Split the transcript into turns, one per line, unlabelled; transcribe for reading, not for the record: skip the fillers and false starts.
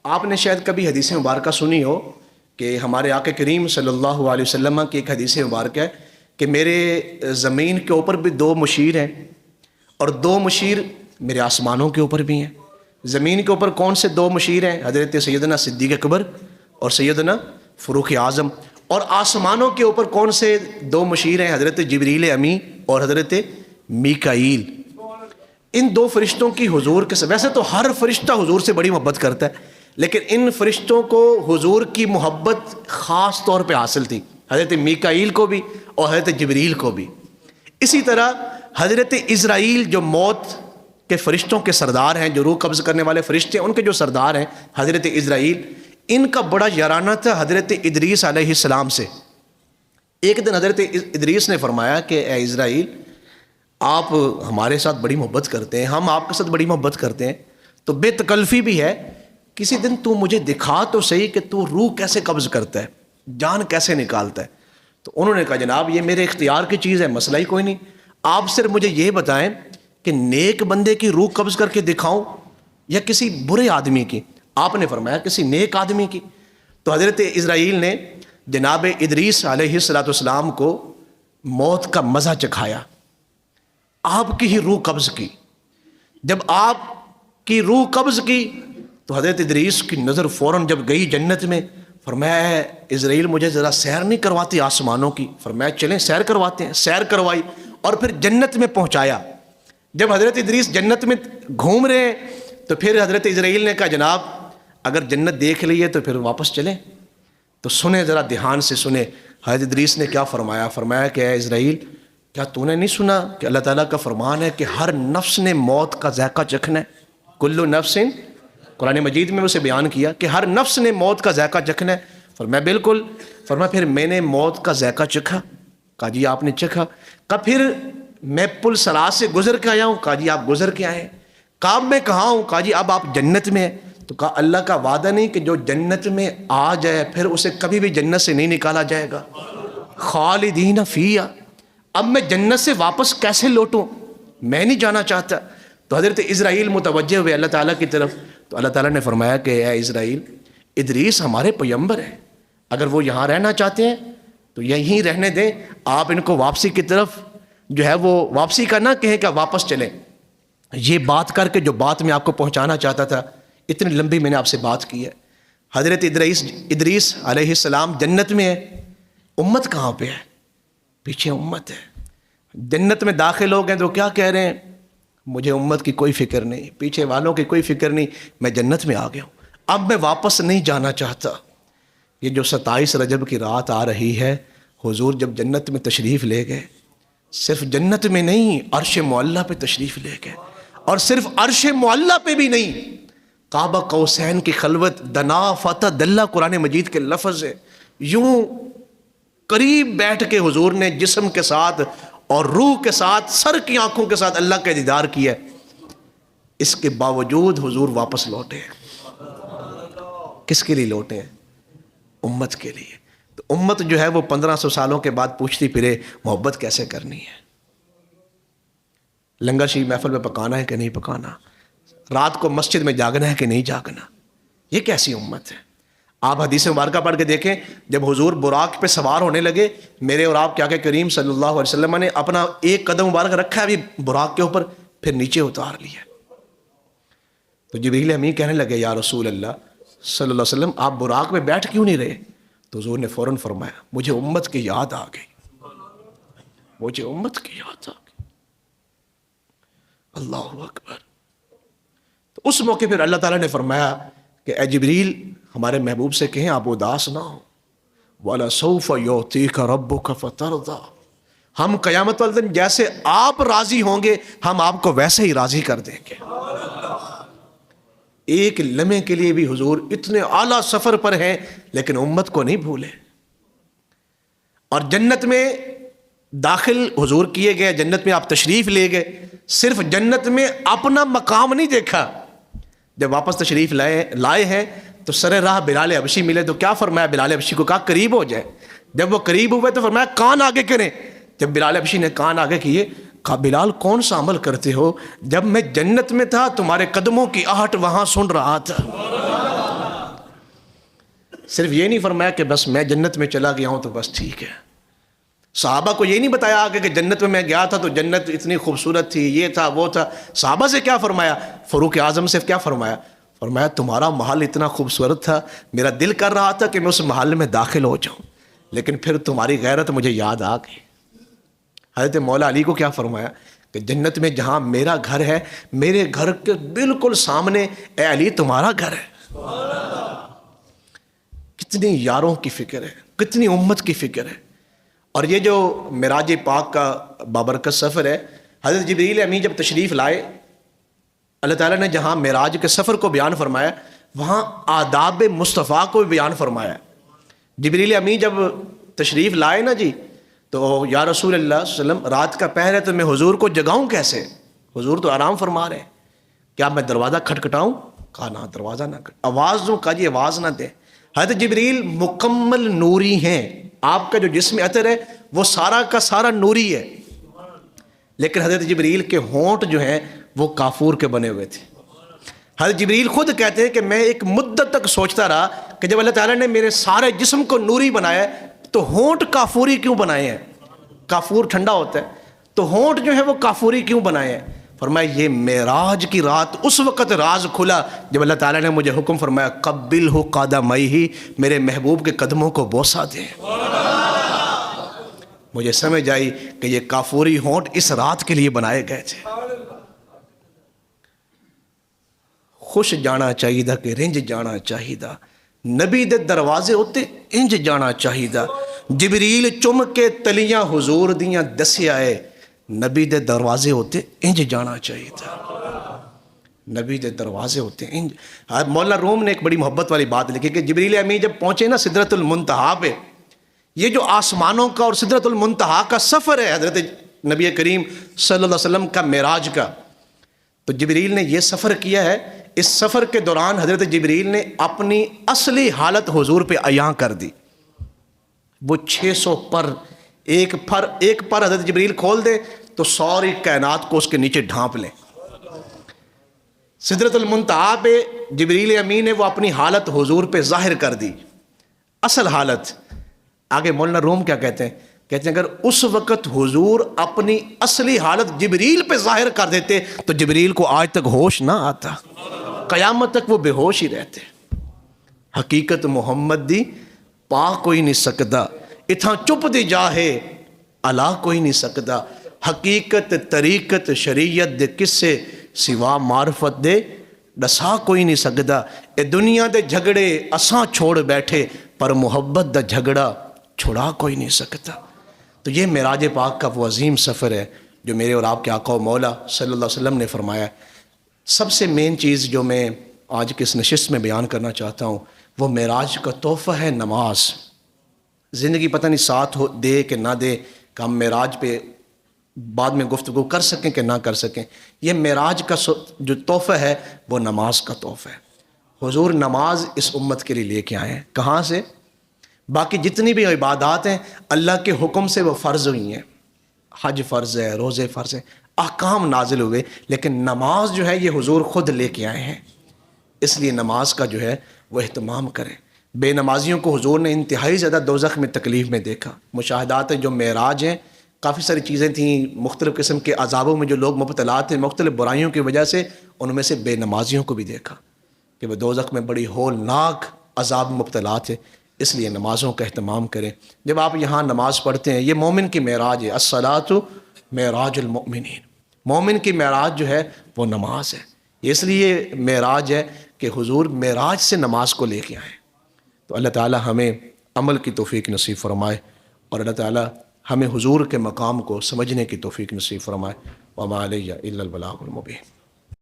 آپ نے شاید کبھی حدیث مبارکہ سنی ہو کہ ہمارے آقا کریم صلی اللہ علیہ وسلم کی ایک حدیث مبارکہ ہے کہ میرے زمین کے اوپر بھی 2 مشیر ہیں اور 2 مشیر میرے آسمانوں کے اوپر بھی ہیں۔ زمین کے اوپر کون سے 2 مشیر ہیں؟ حضرت سیدنا صدیق اکبر اور سیدنا فاروق اعظم۔ اور آسمانوں کے اوپر کون سے 2 مشیر ہیں؟ حضرت جبریل امی اور حضرت میکائیل۔ ان 2 فرشتوں کی حضور کے ویسے تو ہر فرشتہ حضور سے بڑی محبت کرتا ہے، لیکن ان فرشتوں کو حضور کی محبت خاص طور پہ حاصل تھی، حضرت میکائیل کو بھی اور حضرت جبریل کو بھی۔ اسی طرح حضرت اسرائیل جو موت کے فرشتوں کے سردار ہیں، جو روح قبض کرنے والے فرشتے ہیں، ان کے جو سردار ہیں حضرت اسرائیل، ان کا بڑا یارانہ تھا حضرت ادریس علیہ السلام سے۔ ایک دن حضرت ادریس نے فرمایا کہ اے اسرائیل، آپ ہمارے ساتھ بڑی محبت کرتے ہیں، ہم آپ کے ساتھ بڑی محبت کرتے ہیں، تو بے تکلفی بھی ہے، کسی دن تو مجھے دکھا تو صحیح کہ تو روح کیسے قبض کرتا ہے، جان کیسے نکالتا ہے۔ تو انہوں نے کہا جناب یہ میرے اختیار کی چیز ہے، مسئلہ ہی کوئی نہیں، آپ صرف مجھے یہ بتائیں کہ نیک بندے کی روح قبض کر کے دکھاؤں یا کسی برے آدمی کی؟ آپ نے فرمایا کسی نیک آدمی کی۔ تو حضرت اسرائیل نے جناب ادریس علیہ السلام کو موت کا مزہ چکھایا، آپ کی ہی روح قبض کی۔ جب آپ کی روح قبض کی تو حضرت ادریس کی نظر فوراً جب گئی جنت میں، فرمایا اسرائیل مجھے ذرا سیر نہیں کرواتی آسمانوں کی؟ فرمایا چلیں سیر کرواتے ہیں۔ سیر کروائی اور پھر جنت میں پہنچایا۔ جب حضرت ادریس جنت میں گھوم رہے ہیں تو پھر حضرت اسرائیل نے کہا جناب اگر جنت دیکھ لیے تو پھر واپس چلیں۔ تو سنیں ذرا دھیان سے سنیں حضرت ادریس نے کیا فرمایا۔ فرمایا کہ اے اسرائیل، کیا تو نے نہیں سنا کہ اللہ تعالیٰ کا فرمان ہے کہ ہر نفس نے موت کا ذائقہ چکھنا ہے؟ کل نفس، قرآن مجید میں اسے بیان کیا کہ ہر نفس نے موت کا ذائقہ چکھنا ہے۔ فرمایا بالکل۔ فرمایا پھر میں نے موت کا ذائقہ چکھا؟ کہا جی آپ نے چکھا۔ کہا پھر میں پل صراط سے گزر کے آیا ہوں؟ کہا جی آپ گزر کے آئے ہیں۔ کہا میں کہاں ہوں؟ کہا جی اب آپ جنت میں ہیں۔ تو کہا اللہ کا وعدہ نہیں کہ جو جنت میں آ جائے پھر اسے کبھی بھی جنت سے نہیں نکالا جائے گا؟ خالدین فیہا۔ اب میں جنت سے واپس کیسے لوٹوں؟ میں نہیں جانا چاہتا۔ تو حضرت اسرائیل متوجہ ہوئے اللہ تعالیٰ کی طرف، تو اللہ تعالیٰ نے فرمایا کہ اے اسرائیل، ادریس ہمارے پیغمبر ہیں، اگر وہ یہاں رہنا چاہتے ہیں تو یہیں رہنے دیں، آپ ان کو واپسی کی طرف جو ہے وہ واپسی کا نہ کہیں کہ واپس چلیں۔ یہ بات کر کے جو بات میں آپ کو پہنچانا چاہتا تھا، اتنی لمبی میں نے آپ سے بات کی ہے۔ حضرت ادریس علیہ السلام جنت میں ہے، امت کہاں پہ ہے؟ پیچھے امت ہے۔ جنت میں داخل ہو گئے تو کیا کہہ رہے ہیں؟ مجھے امت کی کوئی فکر نہیں، پیچھے والوں کی کوئی فکر نہیں، میں جنت میں آ گیا ہوں، اب میں واپس نہیں جانا چاہتا۔ یہ جو 27 رجب کی رات آ رہی ہے، حضور جب جنت میں تشریف لے گئے، صرف جنت میں نہیں عرش معلیٰ پہ تشریف لے گئے، اور صرف عرش معلیٰ پہ بھی نہیں، کعبہ قوسین کی خلوت دنا فتح دلہ قرآن مجید کے لفظ ہے، یوں قریب بیٹھ کے حضور نے جسم کے ساتھ اور روح کے ساتھ، سر کی آنکھوں کے ساتھ اللہ کا دیدار کیا۔ اس کے باوجود حضور واپس لوٹے ہیں۔ کس کے لیے لوٹے ہیں؟ امت کے لیے۔ تو امت جو ہے وہ 1500 سالوں کے بعد پوچھتی پھرے محبت کیسے کرنی ہے، لنگر شریف محفل میں پکانا ہے کہ نہیں پکانا، رات کو مسجد میں جاگنا ہے کہ نہیں جاگنا۔ یہ کیسی امت ہے؟ آپ حدیث مبارکہ پڑھ کے دیکھیں، جب حضور براق پہ سوار ہونے لگے، میرے اور آپ کے آقا کریم صلی اللہ علیہ وسلم نے اپنا ایک قدم مبارک رکھا ہے ابھی براق کے اوپر، پھر نیچے اتار لیا۔ تو جبریل امین کہنے لگے یا رسول اللہ صلی اللہ علیہ وسلم، آپ براق میں بیٹھ کیوں نہیں رہے؟ تو حضور نے فوراً فرمایا مجھے امت کی یاد آ گئی، مجھے امت کی یاد آ گئی۔ اللہ اکبر۔ تو اس موقع پھر اللہ تعالیٰ نے فرمایا کہ اے جبریل ہمارے محبوب سے کہیں آپ اداس نہ ہو، وَلَسَوْفَ يُعْطِيكَ رَبُّكَ فَتَرْضَىٰ، ہم قیامت والے دن جیسے آپ راضی ہوں گے ہم آپ کو ویسے ہی راضی کر دیں گے۔ ایک لمحے کے لیے بھی حضور اتنے اعلیٰ سفر پر ہیں لیکن امت کو نہیں بھولے۔ اور جنت میں داخل حضور کیے گئے، جنت میں آپ تشریف لے گئے، صرف جنت میں اپنا مقام نہیں دیکھا، جب واپس تشریف لائے ہیں تو سر راہ بلال حبشی ملے تو کیا فرمایا؟ بلال حبشی کو کہا قریب ہو جائے۔ جب وہ قریب ہوئے تو فرمایا کان آگے کریں۔ جب بلال حبشی نے کان آگے کیے، کہا بلال کون سا عمل کرتے ہو؟ جب میں جنت میں تھا تمہارے قدموں کی آہٹ وہاں سن رہا تھا۔ صرف یہ نہیں فرمایا کہ بس میں جنت میں چلا گیا ہوں تو بس ٹھیک ہے. صحابہ کو یہ نہیں بتایا آگے کہ جنت میں گیا تھا تو جنت اتنی خوبصورت تھی، یہ تھا وہ تھا. صحابہ سے کیا فرمایا؟ فاروق اعظم سے کیا فرمایا؟ فرمایا تمہارا محل اتنا خوبصورت تھا، میرا دل کر رہا تھا کہ میں اس محل میں داخل ہو جاؤں، لیکن پھر تمہاری غیرت مجھے یاد آ گئی. حضرت مولا علی کو کیا فرمایا کہ جنت میں جہاں میرا گھر ہے، میرے گھر کے بالکل سامنے اے علی تمہارا گھر ہے. کتنی یاروں کی فکر ہے، کتنی امت کی فکر ہے. اور یہ جو معراج پاک کا بابرکت سفر ہے، حضرت جبریل امین جب تشریف لائے، اللہ تعالیٰ نے جہاں معراج کے سفر کو بیان فرمایا وہاں آداب مصطفیٰ کو بھی بیان فرمایا. جبریل امین جب تشریف لائے نا جی، تو یا رسول اللہ صلی اللہ علیہ وسلم رات کا پہر ہے تو میں حضور کو جگاؤں کیسے؟ حضور تو آرام فرما رہے ہیں، کیا میں دروازہ کھٹکھٹاؤں؟ کہا نہ، دروازہ نہ آواز دوں. کہا جی آواز نہ دیں. حضرت جبریل مکمل نوری ہیں، آپ کا جو جسم عطر ہے وہ سارا کا سارا نوری ہے، لیکن حضرت جبریل کے ہونٹ جو ہیں وہ کافور کے بنے ہوئے تھے. حضرت جبریل خود کہتے ہیں کہ میں ایک مدت تک سوچتا رہا کہ جب اللہ تعالیٰ نے میرے سارے جسم کو نوری بنایا ہے تو ہونٹ کافوری کیوں بنائے ہیں؟ کافور ٹھنڈا ہوتا ہے تو ہونٹ جو ہے وہ کافوری کیوں بنائے ہیں؟ فرمایا یہ معراج کی رات اس وقت راز کھلا جب اللہ تعالیٰ نے مجھے حکم فرمایا قبلہ قدمیہ، میرے محبوب کے قدموں کو بوسہ دے. مجھے سمجھ آئی کہ یہ کافوری ہونٹ اس رات کے لیے بنائے گئے تھے. خوش جانا چاہیے دا کہ رنج جانا چاہیے دا، نبی دے دروازے ہوتے انج جانا چاہیے دا. جبریل چم کے تلیاں حضور دیاں دسیا ہے، نبی دے دروازے ہوتے انج جانا چاہیے تھا. نبی دے دروازے ہوتے انج. مولانا روم نے ایک بڑی محبت والی بات لکھی کہ جبریل امین جب پہنچے نا سدرۃ المنتہا پہ، یہ جو آسمانوں کا اور سدرۃ المنتہا کا سفر ہے حضرت نبی کریم صلی اللہ علیہ وسلم کا معراج کا، تو جبریل نے یہ سفر کیا ہے. اس سفر کے دوران حضرت جبریل نے اپنی اصلی حالت حضور پہ عیاں کر دی. وہ 600 پر ایک پر حضرت جبریل کھول دے تو ساری کائنات کو اس کے نیچے ڈھانپ لیں. سدرۃ المنتہا پہ جبریل امین نے وہ اپنی حالت حضور پہ ظاہر کر دی، اصل حالت. آگے مولانا روم کیا کہتے ہیں؟ کہتے ہیں اگر اس وقت حضور اپنی اصلی حالت جبریل پہ ظاہر کر دیتے تو جبریل کو آج تک ہوش نہ آتا، قیامت تک وہ بے ہوش ہی رہتے. حقیقت محمد دی پا کوئی نہیں سکدا، اتھاں چپ دی جاہے الا کوئی نہیں سکدا. حقیقت طریقت شریعت دے قصے سوا معرفت دے دسا کوئی نہیں سکدا. اے دنیا دے جھگڑے اساں چھوڑ بیٹھے پر محبت دا جھگڑا چھڑا کوئی نہیں سکتا. تو یہ معراج پاک کا وہ عظیم سفر ہے جو میرے اور آپ کے آقا و مولا صلی اللہ علیہ وسلم نے فرمایا. سب سے مین چیز جو میں آج کے اس نشست میں بیان کرنا چاہتا ہوں وہ معراج کا تحفہ ہے نماز. زندگی پتہ نہیں ساتھ ہو دے کہ نہ دے کہ ہم معراج پہ بعد میں گفتگو کر سکیں کہ نہ کر سکیں. یہ معراج کا جو تحفہ ہے وہ نماز کا تحفہ ہے. حضور نماز اس امت کے لیے لے کے آئے ہیں. کہاں سے؟ باقی جتنی بھی عبادات ہیں اللہ کے حکم سے وہ فرض ہوئی ہیں. حج فرض ہے، روزے فرض ہیں، احکام نازل ہوئے، لیکن نماز جو ہے یہ حضور خود لے کے آئے ہیں. اس لیے نماز کا جو ہے وہ اہتمام کریں. بے نمازیوں کو حضور نے انتہائی زیادہ دوزخ میں تکلیف میں دیکھا. مشاہدات ہیں جو معراج ہیں، کافی ساری چیزیں تھیں، مختلف قسم کے عذابوں میں جو لوگ مبتلا تھے مختلف برائیوں کی وجہ سے، ان میں سے بے نمازیوں کو بھی دیکھا کہ وہ دوزخ میں بڑی ہولناک عذاب میں مبتلا تھے. اس لیے نمازوں کا اہتمام کریں. جب آپ یہاں نماز پڑھتے ہیں یہ مومن کی معراج ہے. الصلاۃ معراج المؤمنین، مومن کی معراج جو ہے وہ نماز ہے. اس لیے معراج ہے کہ حضور معراج سے نماز کو لے کے آئے. تو اللہ تعالی ہمیں عمل کی توفیق نصیب فرمائے اور اللہ تعالی ہمیں حضور کے مقام کو سمجھنے کی توفیق نصیب فرمائے. وما علیہ الا البلاغ المبین.